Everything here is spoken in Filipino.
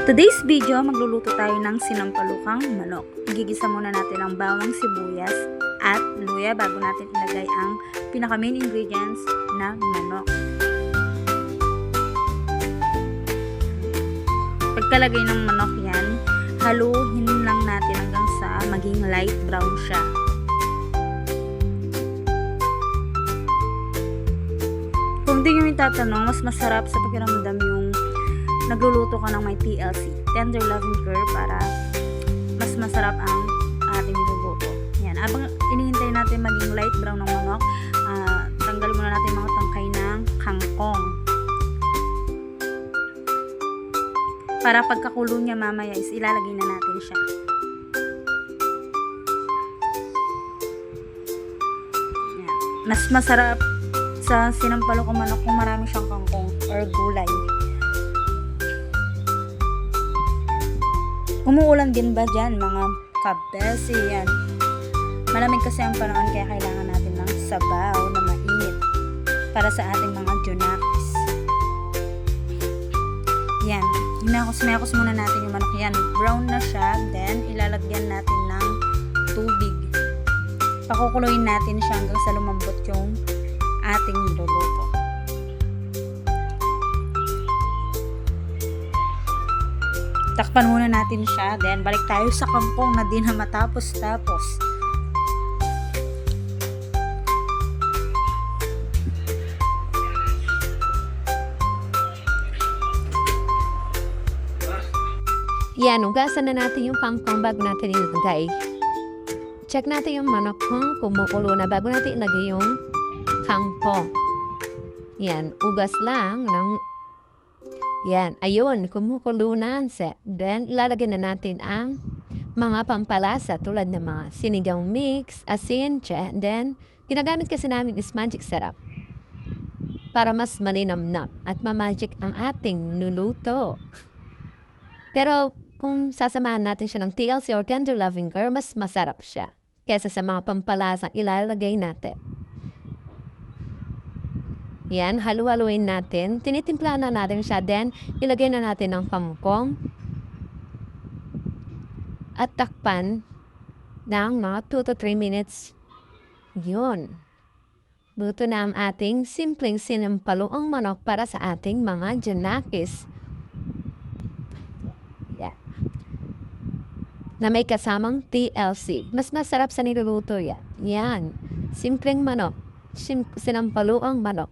Today's video, magluluto tayo ng sinampalukang manok. Igigisa muna natin ang bawang sibuyas at luya bago natin ilagay ang pinaka main ingredients na manok. Pagkalagay ng manok yan, haluin lang natin hanggang sa maging light brown siya. Kung di nyo itatanong, mas masarap sa pakiramdam yung nagluluto ka ng may TLC, tender loving curve, para mas masarap ang ating niluluto. Yan. Habang inihintay natin maging light brown ng manok, tanggal muna natin mga tangkay ng kangkong. Para pagkakulo niya mamaya is ilalagay na natin siya. Yan. Mas masarap sa sinampalukang manok kung marami siyang kangkong or gulay. Umuulan din ba dyan mga kabesi? Yan. Malamig kasi ang panahon kaya kailangan natin ng sabaw na mainit para sa ating mga junakis. Yan. Hinakos muna natin yung manok. Yan. Brown na siya. Then, ilalagyan natin ng tubig. Pakukuloyin natin siya hanggang sa lumambot yung ating niluluto. Takpan muna natin siya. Then, balik tayo sa kangkong na din na matapos-tapos. Yan, ugasan na natin yung kangkong bago natin ilagay. Check natin yung manok kung kumukulo na bago natin ilagay yung kangkong. Yan, ugas lang ng yan, ayun, kumukulo na. Then, ilalagay na natin ang mga pampalasa tulad ng mga sinigang mix, asin, then, ginagamit kasi namin is magic syrup para mas malinamnam at mamagic ang ating nuluto. Pero, kung sasamahan natin siya ng TLC or tender loving curve, mas masarap siya kesa sa mga pampalasang ilalagay natin. Yan, halu-haluin natin. Tinitimpla na natin siya. Then, ilagay na natin ang kangkong. At takpan ng mga 2 to 3 minutes. Yun. Luto na ang ating simpleng sinampalukang manok para sa ating mga junakis. Yeah. Na may kasamang TLC. Mas masarap sa niluluto yan. Yan. Simpleng manok. Sinampalukang manok.